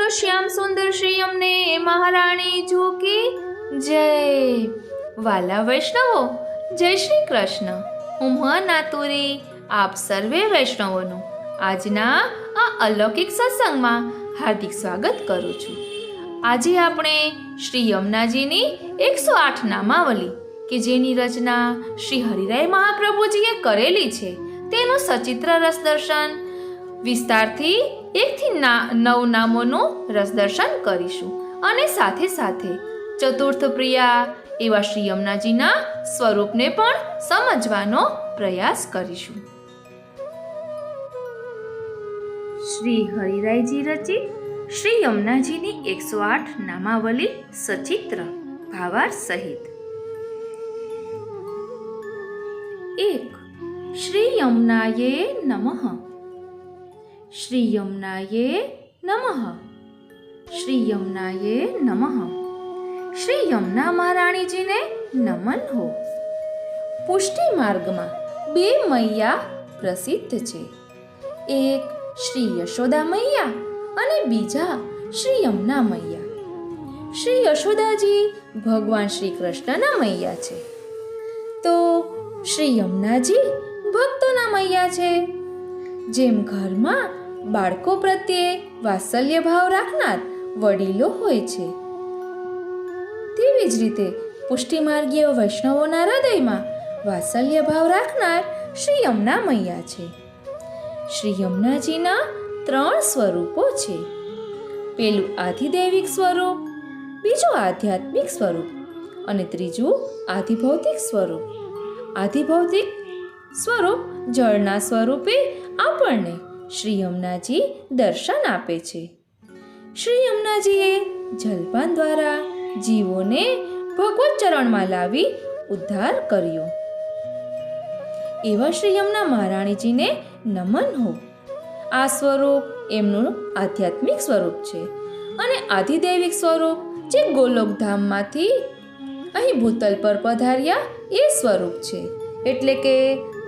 બોલો શ્યામ સુંદર શ્રી અમને મહારાણી જોકી જય. વાલા વૈષ્ણવો, જય શ્રી કૃષ્ણ. હું નાતુરી આપ સર્વે વૈષ્ણવોનું આજના આ અલૌકિક સત્સંગમાં હાર્દિક સ્વાગત કરું છું. આજે આપણે શ્રી યમુનાજીની 108 નામાવલી કે જેની રચના શ્રી હરિરાય મહાપ્રભુજીએ કરેલી છે તેનું સચિત્ર રસ દર્શન વિસ્તારથી 1 થી 9 નામોનું રસ દર્શન કરીશું અને સાથે સાથે ચતુર્થ પ્રિયા એવા શ્રી યમુનાજીના સ્વરૂપને પણ સમજવાનો પ્રયાસ કરીશું. શ્રી હરિરાયજી રચિત શ્રી યમુનાજીની 108 નામાવલી સચિત્ર ભાવાર્થ સહિત. 1. શ્રી યમુનાયે નમઃ. શ્રી યમુનાયે નમઃ. શ્રી યમુનાયે નમઃ. શ્રી યમુના મહારાણીજીને નમન હો. પુષ્ટિ માર્ગમાં 2 મૈયા પ્રસિદ્ધ છે. એક શ્રી યશોદા મૈયા અને બીજા શ્રી યમુના મૈયા. શ્રી યશોદાજી ભગવાન શ્રી કૃષ્ણના મૈયા છે, તો શ્રી યમુનાજી ભક્તોના મૈયા છે. જેમ ઘરમાં બાળકો પ્રત્યે વાત્સલ્ય ભાવ રાખનાર વડીલો હોય છે, તેવી જ રીતે પુષ્ટિમાર્ગીય વૈષ્ણવોના હૃદયમાં વાત્સલ્ય ભાવ રાખનાર શ્રી યમુના મૈયા છે. શ્રી યમુનાજીના 3 સ્વરૂપો છે. પેલું આધિદૈવિક સ્વરૂપ, બીજું આધ્યાત્મિક સ્વરૂપ અને ત્રીજું આધિભૌતિક સ્વરૂપ. આધિભૌતિક સ્વરૂપ જળના સ્વરૂપે આપણને શ્રી યમુનાજી દર્શન આપે છે. શ્રી યમુનાજીએ જલપાન દ્વારા જીવોને ભગવત ચરણમાં લાવી ઉદ્ધાર કર્યો. એવા શ્રી યમુના મહારાણીજીને નમન હો. આ સ્વરૂપ એમનું આધ્યાત્મિક સ્વરૂપ છે અને આધિદૈવિક સ્વરૂપ જે ગોલોકધામમાંથી અહીં ભૂતલ પર પધાર્યા એ સ્વરૂપ છે. એટલે કે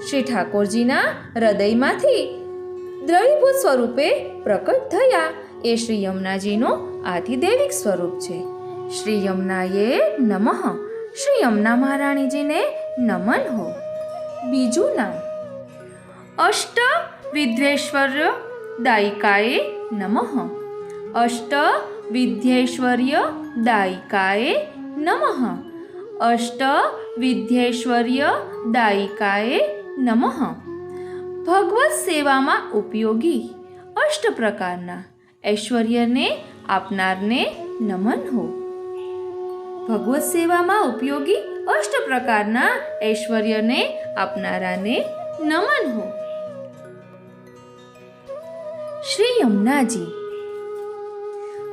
શ્રી ઠાકોરજીના હૃદયમાંથી દ્રવીભૂત સ્વરૂપે પ્રકટ થયા એ શ્રી યમુનાજીનું આધિદૈવિક સ્વરૂપ છે. શ્રી યમુનાયે નમઃ. શ્રી યમુના મહારાણીજીને નમન હો. બીજું નામ અષ્ટ વિદ્યેશ્વર્ય દાયિકાએ નમઃ. અષ્ટ વિદ્યેશ્વર્ય દાયિકાએ નમઃ. અષ્ટ વિદ્યેશ્વર્ય દાયિકાએ નમઃ. ભગવત સેવામાં ઉપયોગી 8 પ્રકારના ઐશ્વર્યને આપનારને નમન હો. ભગવત સેવામાં ઉપયોગી 8 પ્રકારના ઐશ્વર્યને આપનારાને નમન હો. શ્રી યમુનાજી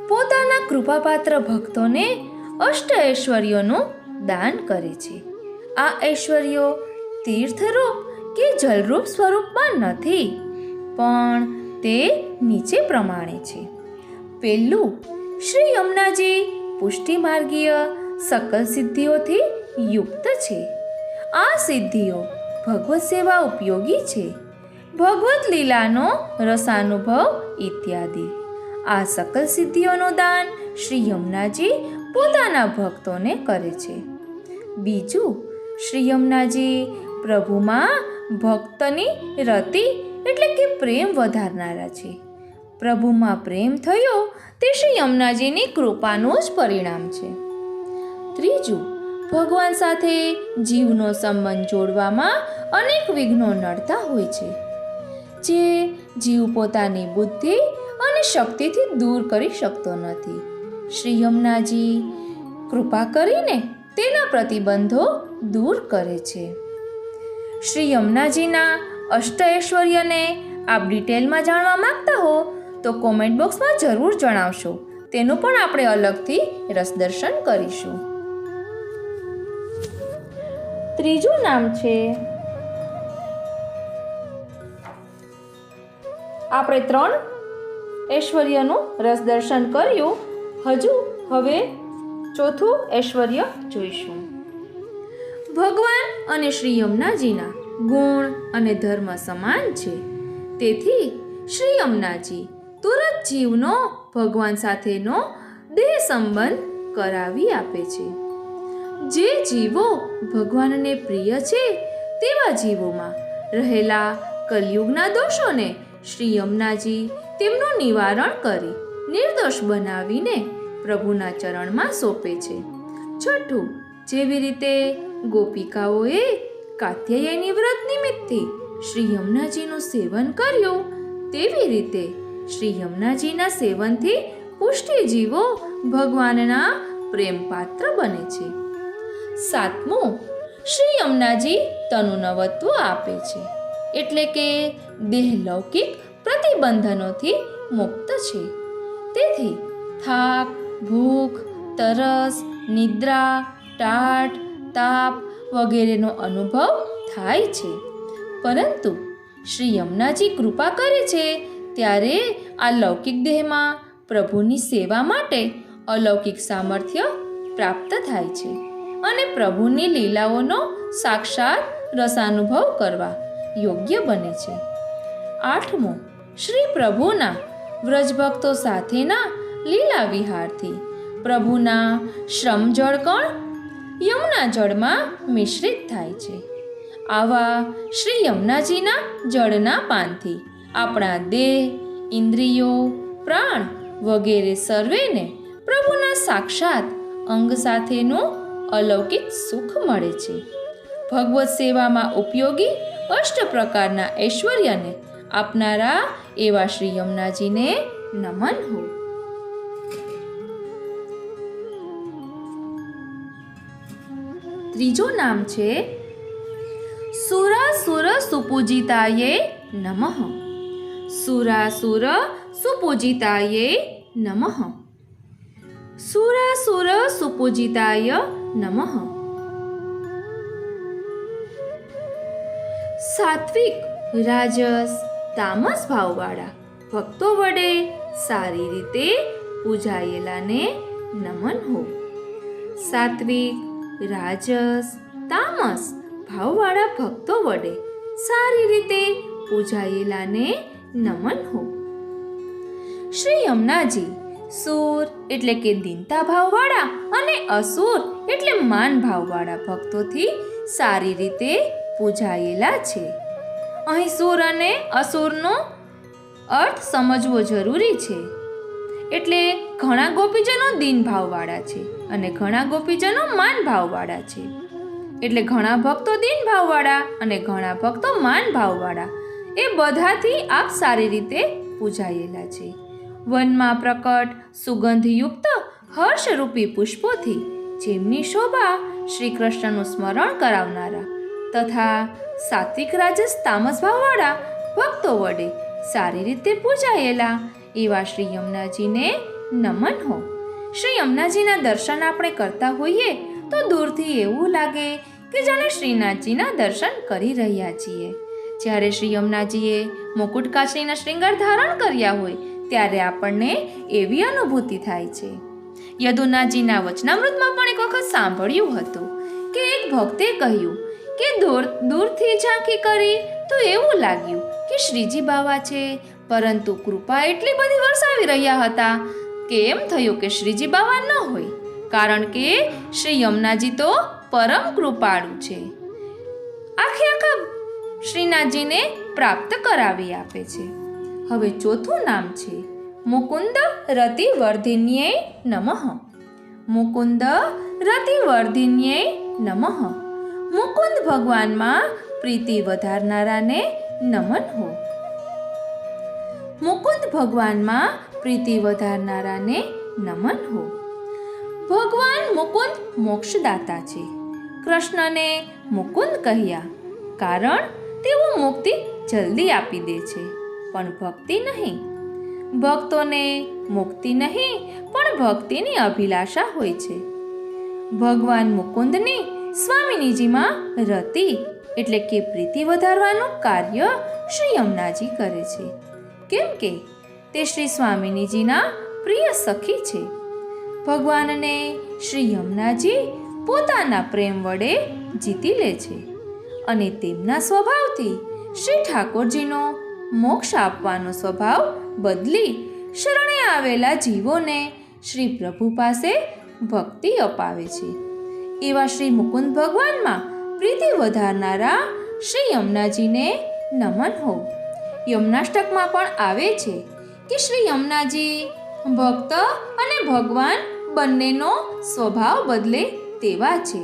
પોતાના કૃપાપાત્ર ભક્તોને 8 ઐશ્વર્યોનું દાન કરે છે. આ ઐશ્વર્યો તીર્થરૂપ કે જલરૂપ સ્વરૂપમાં નથી, પણ તે નીચે પ્રમાણે છે. પહેલું, શ્રી યમુનાજી પુષ્ટિમાર્ગીય સકલ સિદ્ધિઓથી યુક્ત છે. આ સિદ્ધિઓ ભગવત સેવા ઉપયોગી છે, ભગવત લીલાનો રસાનુભવ ઇત્યાદિ. આ સકલ સિદ્ધિઓનું દાન શ્રી યમુનાજી પોતાના ભક્તોને કરે છે. બીજું, શ્રી યમુનાજી પ્રભુમાં ભક્તની રતિ એટલે કે પ્રેમ વધારનારા છે. પ્રભુમાં પ્રેમ થયો તે શ્રી યમુનાજીની કૃપાનું જ પરિણામ છે. ત્રીજું, ભગવાન સાથે જીવનો સંબંધ જોડવામાં અનેક વિઘ્નો નડતા હોય છે, જે જીવ પોતાની બુદ્ધિ અને શક્તિથી દૂર કરી શકતો નથી. શ્રી યમુનાજી કૃપા કરીને તેના પ્રતિબંધો દૂર કરે છે. શ્રી યમુનાજીના 8 ઐશ્વર્યને આપ ડિટેલમાં જાણવા માંગતા હો તો કોમેન્ટ બોક્સમાં જરૂર જણાવશો. તેનું પણ આપણે અલગથી રસદર્શન કરીશું. ત્રીજું નામ છે, આપણે 3 ઐશ્વર્યનું રસદર્શન કર્યું. હવે ચોથું ઐશ્વર્ય જોઈશું. ભગવાન અને શ્રી યમુનાજીના ગુણ અને ધર્મ સમાન છે, તેથી શ્રી યમુનાજી તુરત જીવનો ભગવાન સાથેનો દેહ સંબંધ કરાવી આપે છે. જે જીવો ભગવાનને પ્રિય છે તેવા જીવોમાં રહેલા કલયુગના દોષોને શ્રી યમુનાજી તેમનું નિવારણ કરી નિર્દોષ બનાવીને પ્રભુના ચરણમાં સોંપે છે. છઠ્ઠું, જેવી રીતે ગોપિકાઓએ કાત્યાયની વ્રત નિમિત્તથી શ્રી યમુનાજીનું સેવન કર્યું, તેવી રીતે શ્રી યમુનાજીના સેવનથી પુષ્ટિ જીવો ભગવાનના પ્રેમ પાત્ર બને છે. સાતમું, શ્રી યમુનાજી તનુનવત્વ આપે છે, એટલે કે દેહ લૌકિક પ્રતિબંધનોથી મુક્ત છે. તેથી થાક, ભૂખ, તરસ, નિદ્રા, ટાઢ, તાપ વગેરેનો અનુભવ થાય છે. પરંતુ શ્રી યમુનાજી કૃપા કરે છે ત્યારે આ લૌકિક દેહમાં પ્રભુની સેવા માટે અલૌકિક સામર્થ્ય પ્રાપ્ત થાય છે અને પ્રભુની લીલાઓનો સાક્ષાત રસાનુભવ કરવા યોગ્ય બને છે. આઠમું, શ્રી પ્રભુના વ્રજભક્તો સાથેના લીલા વિહારથી પ્રભુના શ્રમ જળકણ યમુના જળમાં મિશ્રિત થાય છે. આવા શ્રી યમુનાજીના જળના પાનથી આપણા દેહ, ઇન્દ્રિયો, પ્રાણ વગેરે સર્વેને પ્રભુના સાક્ષાત અંગ સાથેનું અલૌકિક સુખ મળે છે. ભગવત સેવામાં ઉપયોગી અષ્ટ પ્રકારના ઐશ્વર્યને આપનારા એવા શ્રી યમુનાજીને નમન હો. ત્રીજું નામ છે સુરાસુર સુપૂજિતાયે નમઃ. સુરાસુર સુપૂજિતાયે નમઃ. સુરાસુર સુપૂજિતાય નમઃ. સાત્વિક, રાજસ, તામસ ભાવવાળા ભક્તો વડે સારી રીતે પૂજાયેલાને નમન હો. સાત્વિક, રાજસ, તામસ ભાવવાળા ભક્તો વડે સારી રીતે પૂજાયેલાને નમન હો. શ્રી યમુનાજી સૂર એટલે કે દીનતા ભાવવાળા અને અસુર એટલે માન ભાવવાળા ભક્તોથી સારી રીતે પૂજાયેલા છે. અહીં સૂર અને અસુરનો અર્થ સમજવો જરૂરી છે. એટલે ઘણા ગોપીજનો દીન ભાવવાળા છે અને ઘણા ગોપીજનો માન ભાવવાળા છે. એટલે ઘણા ભક્તો દીન ભાવવાળા અને ઘણા ભક્તો માન ભાવવાળા એ બધાથી આપ સારી રીતે પૂજાયેલા છે. વનમાં પ્રકટ સુગંધયુક્ત હર્ષરૂપી પુષ્પોથી જેમની શોભા શ્રી કૃષ્ણનું સ્મરણ કરાવનારા તથા સાત્વિક, રાજસ, તામસ ભાવવાળા ભક્તો વડે સારી રીતે પૂજાયેલા એવા શ્રી યમુનાજીને નમન હો. શ્રી યમુનાજીના દર્શન આપણે કરતા હોઈએ તો દૂરથી એવું લાગે કે જાણે શ્રીનાથજીના દર્શન કરી રહ્યા છીએ. જ્યારે શ્રી યમુનાજીએ મુકુટ કાચરીના શ્રૃંગાર ધારણ કર્યા હોય ત્યારે આપણને એવી અનુભૂતિ થાય છે. યદુનાથજીના વચનામૃતમાં પણ એક વખત સાંભળ્યું હતું કે એક ભક્તે કહ્યું કે દૂરથી ઝાંખી કરી તો એવું લાગ્યું કે શ્રીજી બાવા છે, પરંતુ કૃપા એટલી બધી વરસાવી રહ્યા હતા કે એમ થયું કે શ્રીજી બાવા ન હોય, કારણ કે શ્રી યમુનાજી તો પરમ કૃપાળુ છે. આખા શ્રીનાથજીને પ્રાપ્ત કરાવી આપે છે. હવે ચોથું નામ છે મુકુંદ રતિવર્ધિન્યે નમઃ. મુકુંદ રતિવર્ધિન્યે નમઃ. મુકુંદ ભગવાનમાં પ્રીતિ વધારનારાને નમન હો. મુકુંદ ભગવાનમાં પ્રીતિ વધારનારાને નમન હો. ભગવાન મુકુંદ મોક્ષદાતા છે. કૃષ્ણને મુકુંદ કહ્યા કારણ તેઓ મુક્તિ જલ્દી આપી દે છે, પણ ભક્તિ નહીં. ભક્તોને મુક્તિ નહીં પણ ભક્તિની અભિલાષા હોય છે. ભગવાન મુકુંદની સ્વામિનીજીમાં રતિ એટલે કે પ્રીતિ વધારવાનું કાર્ય શ્રી યમુનાજી કરે છે, કેમ કે તે શ્રી સ્વામિનીજીના પ્રિય સખી છે. ભગવાનને શ્રી યમુનાજી પોતાના પ્રેમ વડે જીતી લે છે અને તેમના સ્વભાવથી શ્રી ઠાકોરજીનો મોક્ષ આપવાનો સ્વભાવ બદલી શરણે આવેલા જીવોને શ્રી પ્રભુ પાસે ભક્તિ અપાવે છે. એવા શ્રી મુકુંદ ભગવાનમાં પ્રીતિ વધારનારા શ્રી યમુનાજીને નમન હો. યમુનાષ્ટકમાં પણ આવે છે કે શ્રી યમુનાજી ભક્ત અને ભગવાન બંનેનો સ્વભાવ બદલે તેવા છે.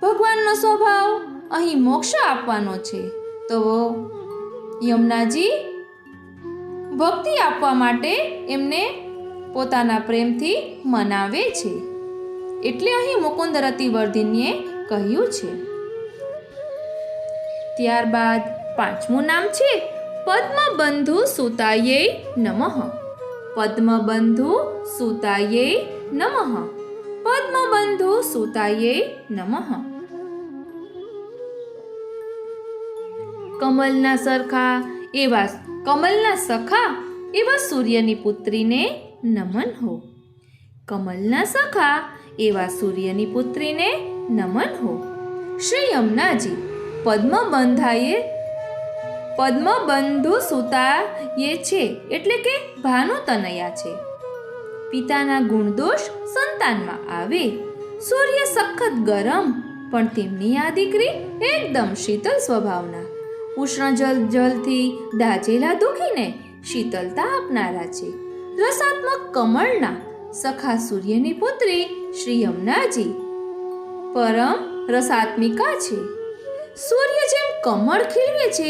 ભગવાનનો સ્વભાવ અહીં મોક્ષ આપવાનો છે, તો યમુનાજી ભક્તિ આપવા માટે એમને પોતાના પ્રેમથી મનાવે છે. એટલે અહીં મુકુંદ રતિવર્ધિનીએ કહ્યું છે. ત્યારબાદ પાંચમું નામ છે પદ્મબંધુ સુતાયે નમઃ. પદ્મબંધુ સુતાયે નમઃ. પદ્મબંધુ સુતાયે નમઃ. કમલના સખા એવા સૂર્યની પુત્રીને નમન હો. કમલના સખા એવા સૂર્યની પુત્રીને નમન હો. શ્રી યમુનાજી પદ્મબંધુ સુતાયે છે, એટલે કે ભાનુ તનયા છે. પિતાના ગુણદોષ સંતાનમાં આવે. સૂર્ય સખત ગરમ, પણ તેમની આ દીકરી એકદમ શીતળ સ્વભાવના. ઉષ્ણ જલથી દાઝેલા દુખીને શીતળતા આપનારા છે. રસાત્મક કમળના સખા સૂર્યની પુત્રી શ્રી યમુનાજી પરમ રસાત્મિકા છે. સૂર્ય જેમ કમળ ખીલવે છે,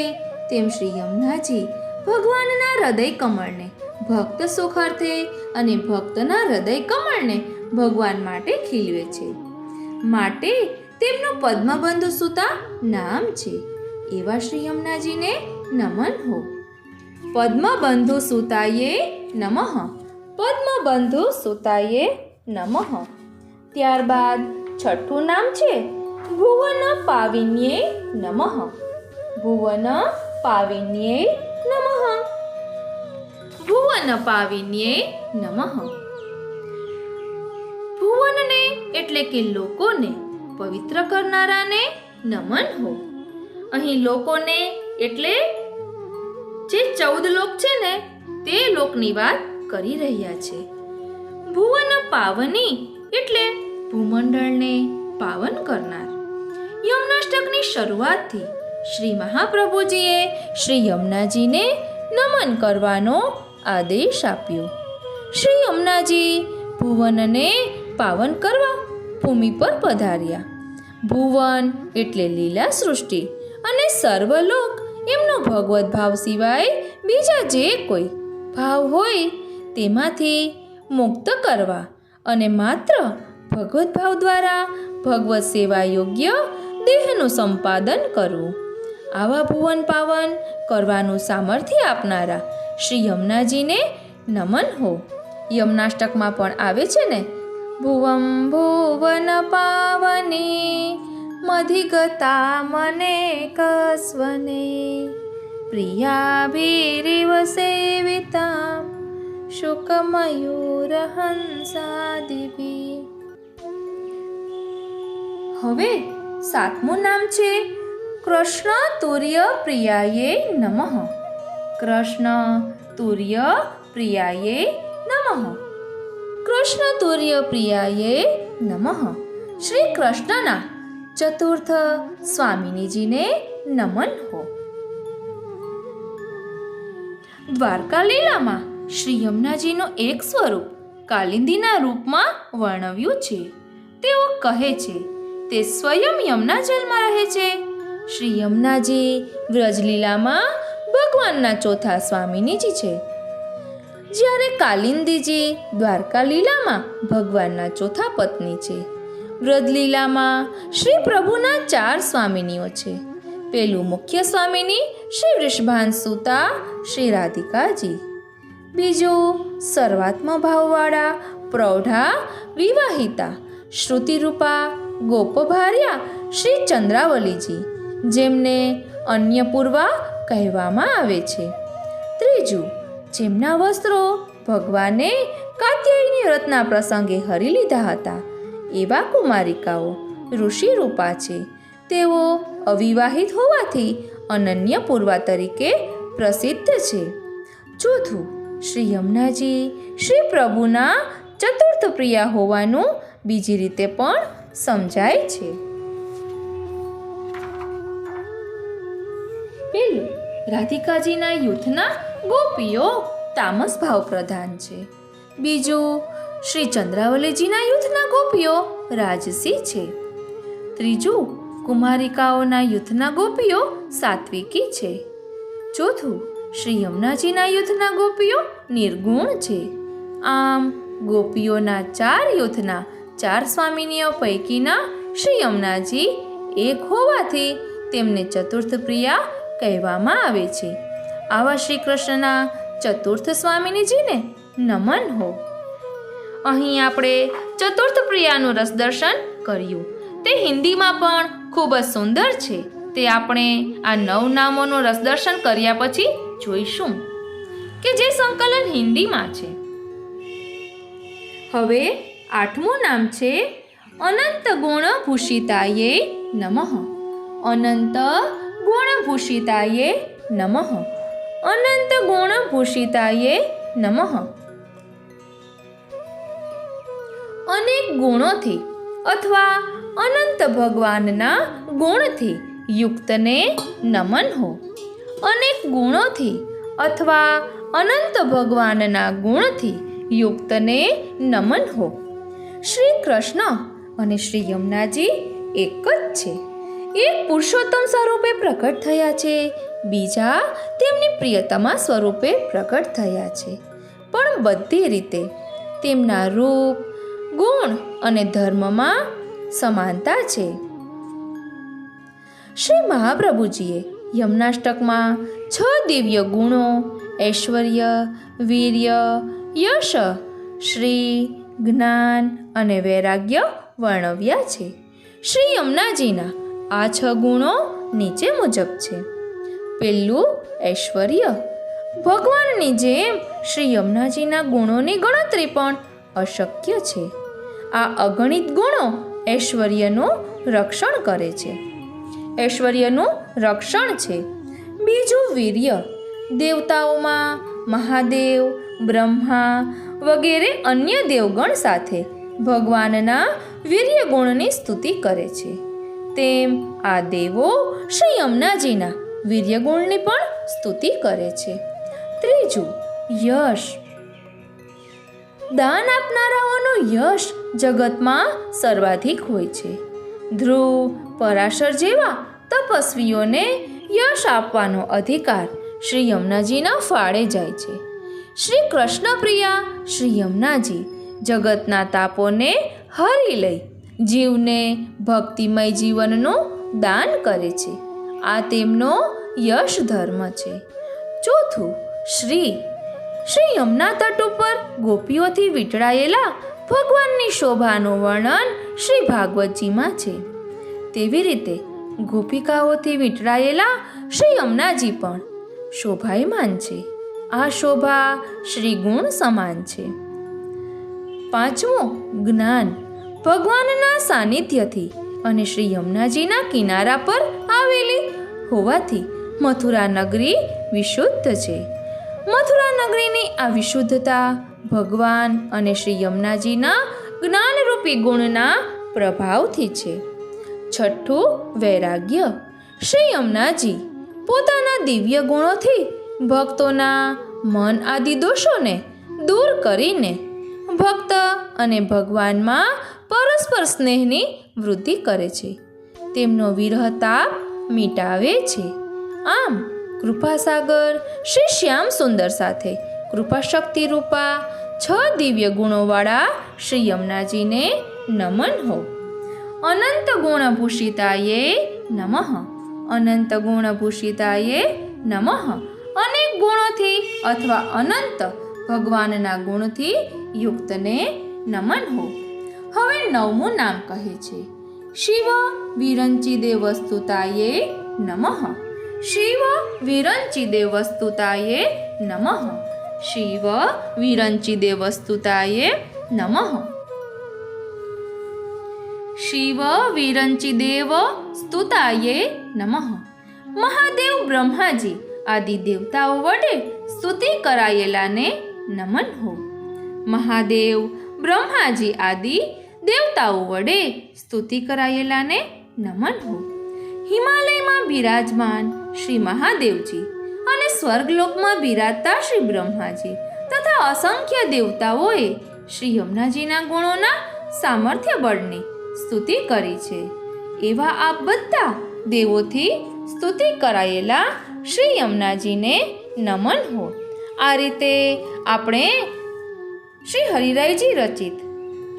તેમ શ્રી યમુનાજી ભગવાનના હૃદય કમળને ભક્ત સુખાર્થે અને ભક્તના હૃદય કમળને ભગવાન માટે ખીલવે છે. માટે તેમનું પદ્મબંધુ સુતા નામ છે. એવા શ્રી યમુનાજીને નમન હો. પદ્મબંધુ સુતાયે નમઃ. પદ્મબંધુ સુતાયે નમઃ. ત્યારબાદ છઠ્ઠું નામ છે ભુવન પાવિન્યે નમઃ. ભુવન પાવિન્યે નમઃ. ભુવન પાવિન્યે નમઃ. ભુવનને એટલે કે લોકોને પવિત્ર કરનારાને નમન હો. અહીં લોકોને એટલે જે 14 લોક છે ને તે લોકની વાત કરી રહ્યા છે. ભુવન પાવની એટલે ભૂમંડળને પાવન કરનાર. યમુનાષ્ટકની શરૂઆતથી શ્રી મહાપ્રભુજીએ શ્રી યમુનાજીને નમન કરવાનો આદેશ આપ્યો. શ્રી યમુનાજી ભુવનને પાવન કરવા ભૂમિ પર પધાર્યા. ભુવન એટલે લીલા સૃષ્ટિ અને સર્વલોક એમનો ભગવત ભાવ સિવાય બીજા જે કોઈ ભાવ હોય તેમાંથી મુક્ત કરવા અને માત્ર ભગવત ભાવ દ્વારા ભગવત સેવા યોગ્ય દેહનું સંપાદન કરવું. આવા ભુવન પાવન કરવાનું સામર્થ્ય આપનારા શ્રી યમુનાજીને નમન હો. યમુનાષ્ટકમાં પણ આવે છે ને, ભુવમ ભુવન પાવની મધિગતા મને કસ્વને પ્રિયાભીરિવ સેવિતા શુકમયુરહંસાદિભી. હવે સાતમું નામ છે કૃષ્ણ તુર્ય પ્રિયાયે નમઃ. કૃષ્ણ તુર્ય પ્રિયાયે નમઃ. કૃષ્ણ તુર્ય પ્રિયાયે નમઃ. શ્રી કૃષ્ણના ચતુર્થ સ્વામિનીજીને નમન હો. દ્વારકા લીલામાં શ્રી યમુનાજીનું એક સ્વરૂપ કાલિંદીના રૂપમાં વર્ણવ્યું છે. તેઓ કહે છે તે સ્વયં યમુના જલમાં રહે છે. શ્રી યમુનાજી વ્રજલીલામાં ભગવાનના ચોથા સ્વામિનીજી છે, જ્યારે કાલિંદીજી દ્વારકા લીલામાં ભગવાનના ચોથા પત્ની છે. વ્રજલીલામાં શ્રી પ્રભુના 4 સ્વામિનીઓ છે. પેલું મુખ્ય સ્વામિની શ્રી વૃષભાનુસુતા શ્રી રાધિકાજી. બીજું સર્વાત્મ ભાવવાળા પ્રૌઢા વિવાહિતા શ્રુતિરૂપા ગોપભાર્યા શ્રી ચંદ્રાવલીજી, જેમને અન્યપૂર્વા કહેવામાં આવે છે. ત્રીજું, જેમના વસ્ત્રો ભગવાને કાત્યાયની વ્રતના પ્રસંગે હરી લીધા હતા એવા કુમારિકાઓ ઋષિરૂપા છે. તેઓ અવિવાહિત હોવાથી અનન્યપૂર્વા તરીકે પ્રસિદ્ધ છે. ચોથું, શ્રી યમુનાજી શ્રી પ્રભુના ચતુર્થ પ્રિયા હોવાનું બીજી રીતે પણ સમજાય છે. પેલું, રાધિકાજીના યુથના ગોપીઓ તામસ ભાવ પ્રધાન છે. બીજું, શ્રી ચંદ્રાવલીજીના યુથના ગોપીઓ રાજસી છે. ત્રીજું, કુમારિકાઓના યુથના ગોપીઓ સાત્વિકી છે. ચોથું, શ્રી યમુનાજીના યુથના ગોપીઓ નિર્ગુણ છે. આમ ગોપીઓના 4 યુથના 4 સ્વામિનીઓ પૈકીના શ્રી યમુનાજી એક હોવાથી તેમને ચતુર્થ પ્રિયા કહેવામાં આવે છે. આવા શ્રી કૃષ્ણના ચતુર્થ સ્વામિનીજીને નમન હો. અહીં આપણે ચતુર્થ પ્રિયાનું રસદર્શન કર્યું. તે હિન્દીમાં પણ ખૂબ જ સુંદર છે. તે આપણે આ 9 નામોનું રસદર્શન કર્યા પછી જોઈશું કે જે સંકલન હિન્દીમાં છે. હવે 8મું નામ છે અનંત ગુણ ભૂષિતાયે નમઃ. અનંત ગુણ ભૂષિતાયે નમઃ. અનંત ગુણ ભૂષિતાયે નમઃ. અનેક ગુણોથી અથવા અનંત ભગવાનના ગુણથી યુક્તને નમન હો. અનેક ગુણોથી અથવા અનંત ભગવાનના ગુણથી યુક્તને નમન હો. શ્રી કૃષ્ણ અને શ્રી યમુનાજી એક જ છે. એક પુરુષોત્તમ સ્વરૂપે પ્રકટ થયા છે, બીજા તેમની પ્રિયતમા સ્વરૂપે પ્રકટ થયા છે. પણ બધી રીતે તેમના રૂપ, ગુણ અને ધર્મમાં સમાનતા છે. શ્રી મહાપ્રભુજીએ યમુનાષ્ટકમાં 6 દિવ્ય ગુણો ઐશ્વર્ય, વીર્ય, યશ, શ્રી, જ્ઞાન અને વૈરાગ્ય વર્ણવ્યા છે. શ્રી યમુનાજીના આ 6 ગુણો નીચે મુજબ છે. પહેલું, ઐશ્વર્ય. ભગવાનની જેમ શ્રી યમુનાજીના ગુણોની ગણતરી પણ અશક્ય છે. આ અગણિત ગુણો ઐશ્વર્યનું રક્ષણ કરે છે. ઐશ્વર્યનું રક્ષણ છે. બીજું, વીર્ય. દેવતાઓમાં મહાદેવ, બ્રહ્મા વગેરે અન્ય દેવગણ સાથે ભગવાનના વીર્ય ગુણની સ્તુતિ કરે છે. તેમ આ દેવો શ્રી યમુનાજીના વીર્ય ગુણની પણ સ્તુતિ કરે છે. ત્રીજું, યશ. દાન આપનારાઓનું યશ જગતમાં સર્વાધિક હોય છે. ધ્રુવ, પરાશર જેવા તપસ્વીઓને યશ આપવાનો અધિકાર શ્રી યમુનાજીના ફાળે જાય છે. શ્રી કૃષ્ણ પ્રિયા શ્રી યમુનાજી જગતના તાપોને હરી લઈ જીવને ભક્તિમય જીવનનું દાન કરે છે. આ તેમનો યશ ધર્મ છે. ચોથું, શ્રી. શ્રી યમુના તટ ઉપર ગોપીઓથી વીંટળાયેલા ભગવાનની શોભાનું વર્ણન શ્રી ભાગવતજીમાં છે. તેવી રીતે ગોપિકાઓથી વીંટળાયેલા શ્રી યમુનાજી પણ શોભાયમાન છે. આ શોભા શ્રી ગુણ સમાન છે. પાંચમું, જ્ઞાન. ભગવાનના સાનિધ્યથી અને શ્રી યમુનાજીના કિનારા પર આવેલી હોવાથી મથુરા નગરી વિશુદ્ધ છે. મથુરા નગરીની આ વિશુદ્ધતા ભગવાન અને શ્રી યમુનાજીના જ્ઞાનરૂપી ગુણના પ્રભાવથી છે. છઠ્ઠું, વૈરાગ્ય. શ્રી યમુનાજી પોતાના દિવ્ય ગુણોથી ભક્તોના મન આદિ દોષોને દૂર કરીને ભક્ત અને ભગવાનમાં પરસ્પર સ્નેહની વૃદ્ધિ કરે છે. તેમનો વિરહ તાપ મિટાવે છે. આમ કૃપાસાગર શ્રી શ્યામ સુંદર સાથે કૃપાશક્તિ રૂપા 6 દિવ્ય ગુણોવાળા શ્રી યમુનાજીને નમન હો. અનંત ગુણભૂષિતાયે નમઃ. અનંત ગુણભૂષિતાયે નમઃ. અનેક ગુણોથી અથવા અનંત ભગવાનના ગુણથી યુક્તને નમન હો. હવે 9મું નામ કહે છે શિવ વિરંચિદેવ વસ્તુતાયે નમઃ. શિવ વિરંચિદેવ વસ્તુતાયે નમઃ. શિવ વિરંચિદેવ વસ્તુતાયે નમઃ. શિવ વિરંચિદેવ સ્તુતાયે નમઃ. મહાદેવ બ્રહ્માજી આદિ દેવતાઓ વડે સ્તુતિ કરાયેલાને નમન હો. મહાદેવ, બ્રહ્માજી આદિ દેવતાઓ વડે સ્તુતિ કરાયેલાને નમન હો. હિમાલયમાં બિરાજમાન શ્રી મહાદેવજી અને સ્વર્ગલોકમાં બિરાજતા શ્રી બ્રહ્માજી તથા અસંખ્ય દેવતાઓએ શ્રી યમુનાજીના ગુણોના સામર્થ્ય બળની સ્તુતિ કરી છે. એવા આ બધા દેવોથી સ્તુતિ કરાયેલા શ્રી યમુનાજીને નમન હો. આ રીતે આપણે શ્રી હરિરાયજી રચિત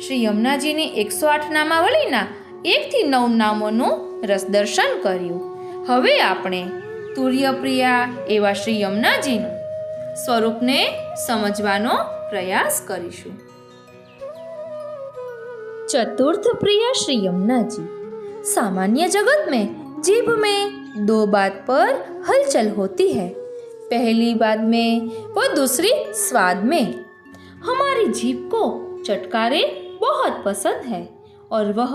શ્રી યમુનાજીની 108 નામાવલીના 1 થી 9 નામોનું રસદર્શન કર્યું. હવે આપણે તુર્યપ્રિયા એવા શ્રી યમુનાજીનું સ્વરૂપને સમજવાનો પ્રયાસ કરીશું. चतुर्थ प्रिया श्री यमुना जी. सामान्य जगत में जीभ में 2 बात पर हलचल होती है. पहली बात में व दूसरी स्वाद में. हमारी जीभ को चटकारे बहुत पसंद है और वह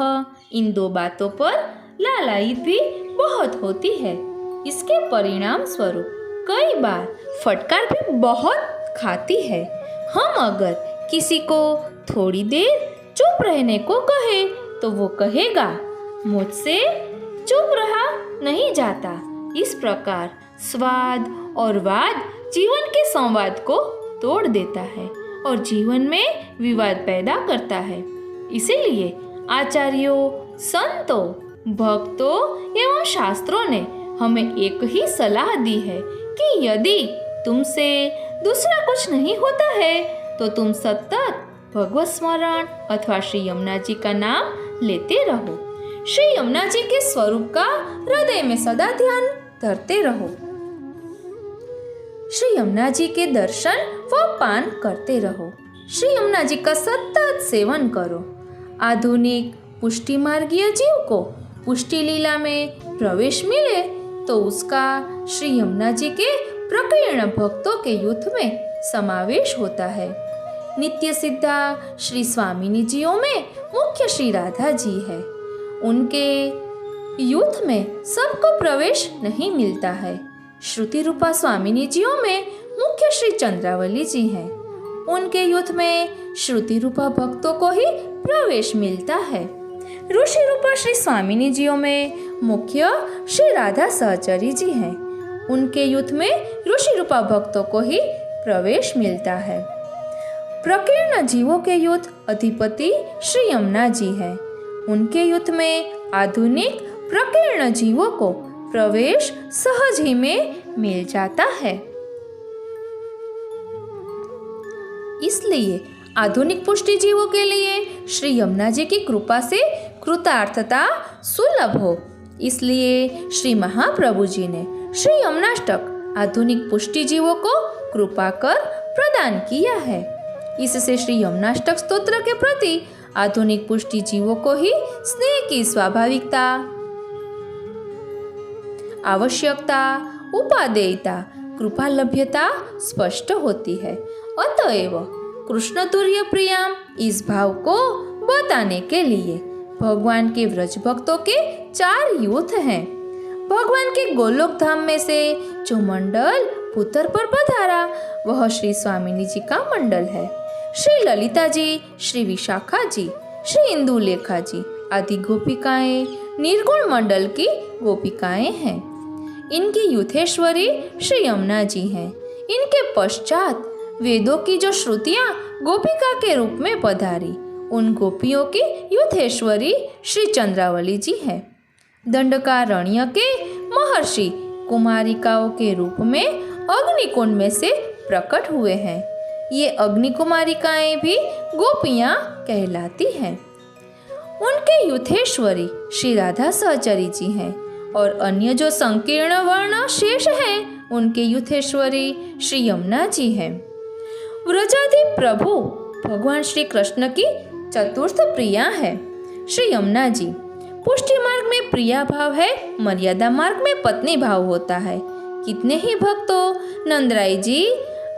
इन 2 बातों पर लालायित भी बहुत होती है. इसके परिणाम स्वरूप कई बार फटकार भी बहुत खाती है. हम अगर किसी को थोड़ी देर चुप रहने को कहे तो वो कहेगा, मुझसे चुप रहा नहीं जाता. इस प्रकार स्वाद और वाद जीवन के संवाद को तोड़ देता है और जीवन में विवाद पैदा करता है. इसीलिए आचार्यों, संतों, भक्तों एवं शास्त्रों ने हमें एक ही सलाह दी है कि यदि तुमसे दूसरा कुछ नहीं होता है तो तुम सतत भगवत स्मरण अथवा श्री यमुना जी का नाम लेते रहो. श्री यमुना जी के स्वरूप का हृदय में सदा ध्यान धरते रहो. श्री यमुना जी के दर्शन व पान करते रहो. श्री यमुना जी का सतत सेवन करो. आधुनिक पुष्टि मार्गीय जीव को पुष्टि लीला में प्रवेश मिले तो उसका श्री यमुना जी के प्रकीर्ण भक्तों के युद्ध में समावेश होता है. नित्य सिद्धा श्री स्वामिनी जियों में मुख्य श्री राधा जी है. उनके युद्ध में सबको प्रवेश नहीं मिलता है. श्रुति रूपा स्वामिनी जियों में मुख्य श्री चंद्रावली जी हैं. उनके युद्ध में श्रुति रूपा भक्तों को ही प्रवेश मिलता है. ऋषि रूपा श्री स्वामिनी जियों में मुख्य श्री राधा सहचरी जी हैं. उनके युद्ध में ऋषि रूपा भक्तों को ही प्रवेश मिलता है. प्रकीर्ण जीवों के युद्ध अधिपति श्री यमुना जी हैं. उनके युद्ध में आधुनिक प्रकीर्ण जीवों को प्रवेश सहज ही में मिल जाता है. इसलिए आधुनिक पुष्टि जीवों के लिए श्री यमुना जी की कृपा से कृतार्थता सुलभ हो, इसलिए श्री महाप्रभु जी ने श्री यमुनाष्टक आधुनिक पुष्टि जीवों को कृपा कर प्रदान किया है. इससे श्री यमुनाष्टक स्तोत्र के प्रति आधुनिक पुष्टि जीवों को ही स्नेह की स्वाभाविकता, आवश्यकता, उपादेयता, कृपा लभ्यता स्पष्ट होती है. अतएव कृष्ण तुर्य प्रियाम इस भाव को बताने के लिए भगवान के व्रज भक्तों के 4 यूथ हैं. भगवान के गोलोक धाम में से जो मंडल भूतल पर पधारा वह श्री स्वामिनी जी का मंडल है. श्री ललिता जी, श्री विशाखा जी, श्री इंदुलेखा जी आदि गोपिकाएं निर्गुण मंडल की गोपिकाएं हैं. इनकी युथेश्वरी श्री यमुना जी हैं. इनके पश्चात वेदों की जो श्रुतियां गोपिका के रूप में पधारी उन गोपियों की युथेश्वरी श्री चंद्रावली जी हैं. दंडकारण्य के महर्षि कुमारिकाओं के रूप में अग्निकुंड में से प्रकट हुए हैं. ये अग्नि कुमारिकाएं भी गोपियां कहलाती हैं. उनके युथेश्वरी श्री राधा सहचरी जी हैं और अन्य जो संकीर्ण वर्ण शेष हैं उनके युथेश्वरी श्री यमुना जी हैं. व्रजादि प्रभु भगवान श्री कृष्ण की चतुर्थ प्रिया है. श्री यमुना जी पुष्टि मार्ग में प्रिया भाव है, मर्यादा मार्ग में पत्नी भाव होता है. कितने ही भक्तों नंदराय जी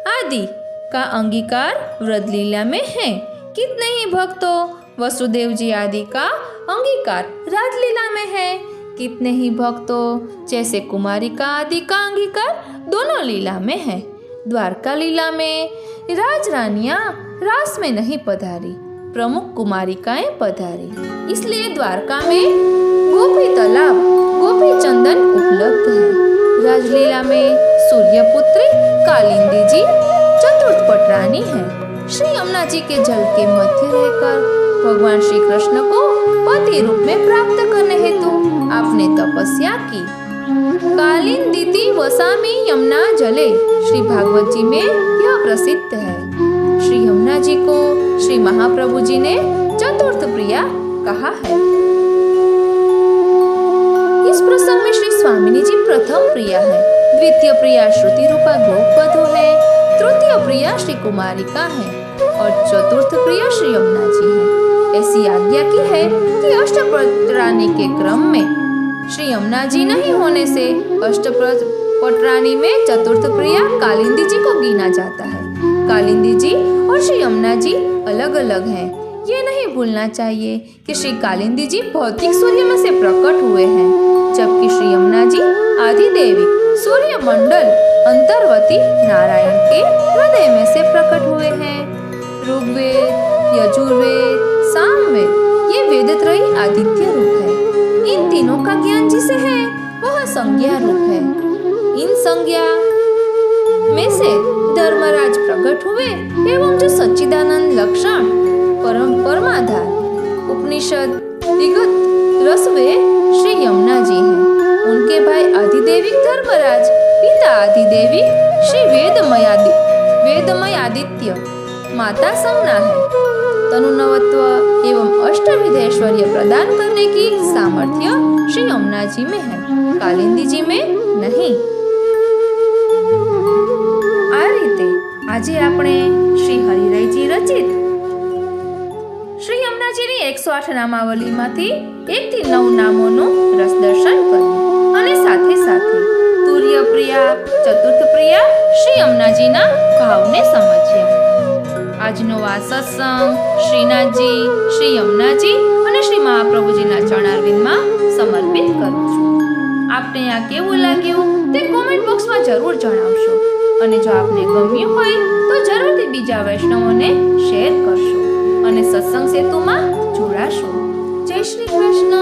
आदि का अंगीकार व्रजलीला में है. कितने ही भक्तों वसुदेव जी आदि का अंगीकार राजलीला में है. कितने ही भक्तों जैसे कुमारिका आदि का अंगीकार दोनों लीला में है. द्वारका लीला में राजरानियां रास में नहीं पधारी, प्रमुख कुमारिकाएं पधारी। इसलिए द्वारका में गोपी तालाब, गोपी चंदन उपलब्ध है। राजलीला में सूर्यपुत्री कालिंदी जी चतुर्थ पटरानी है। श्री यमुना जी के जल के मध्य रहकर भगवान श्री कृष्ण को पति रूप में प्राप्त करने हेतु आपने तपस्या की। कालिंदीति वसामी यमुना जले, श्री भागवत जी में यह प्रसिद्ध है। श्री यमुना जी को श्री महाप्रभु जी ने चतुर्थ प्रिया कहा है। इस प्रसंग में श्री स्वामिनी जी प्रथम प्रिया है, द्वितीय प्रिया श्रुति रूपा गोपवधू है, तृतीय प्रिया श्री कुमारिका है और चतुर्थ प्रिया श्री यमुना जी है। ऐसी आज्ञा की है कि अष्टपटरानी के क्रम में श्री यमुना जी नहीं होने से अष्टपटरानी में चतुर्थ प्रिया कालिंदी जी को गिना जाता है। कालिंदी जी और श्री यमुना जी अलग अलग हैं। ये नहीं भूलना चाहिए कि श्री कालिंदी जी भौतिक सूर्य में से प्रकट हुए हैं, जबकि श्री यमुना जी आदिदेवी सूर्य मंडल अंतर्वती नारायण के हृदय में से प्रकट हुए हैं। ऋग्वेद, यजुर्वेद, सामवेद ये वेदत्रयी आदित्य रूप है। इन तीनों का ज्ञान जिसे है वह संज्ञा रूप है। इन संज्ञा में से धर्मराज प्रकट हुए एवं जो सच्चिदानंद लक्षण परमाधार उपनिषद विगत रसवे श्री यमुना जी हैं। उनके भाई आदिदेवी धर्मराज, पिता आदिदेवी श्री वेदमय आदित्य, माता संज्ञा है। तनुनवत्व एवं अष्टविधैश्वर्य प्रदान करने की सामर्थ्य श्री यमुना जी में है, कालिंदी जी में नहीं। आ रीते આજે આપણે શ્રી હરિરાયજી રચિત શ્રી યમુનાજીની 108 નામાવલીમાંથી 1 થી 9 નામોનું રસ દર્શન કર્યું અને સાથે સાથે તુર્યપ્રિયા, ચતુર્થપ્રિયા શ્રી યમુનાજીના ભાવને સમજ્યા। આજનો આ સત્સંગ શ્રીનાથજી, શ્રી યમુનાજી અને શ્રી મહાપ્રભુજીના ચરણારવિંદમાં સમર્પિત કરું છું। આપને આ કેવું લાગ્યું તે કોમેન્ટ બોક્સમાં જરૂર જણાવશો અને જો આપને ગમ્યું હોય તો જરૂરથી બીજા વૈષ્ણવોને શેર કરશો અને સત્સંગ સેતુમાં જોડાશો। જય શ્રી કૃષ્ણ।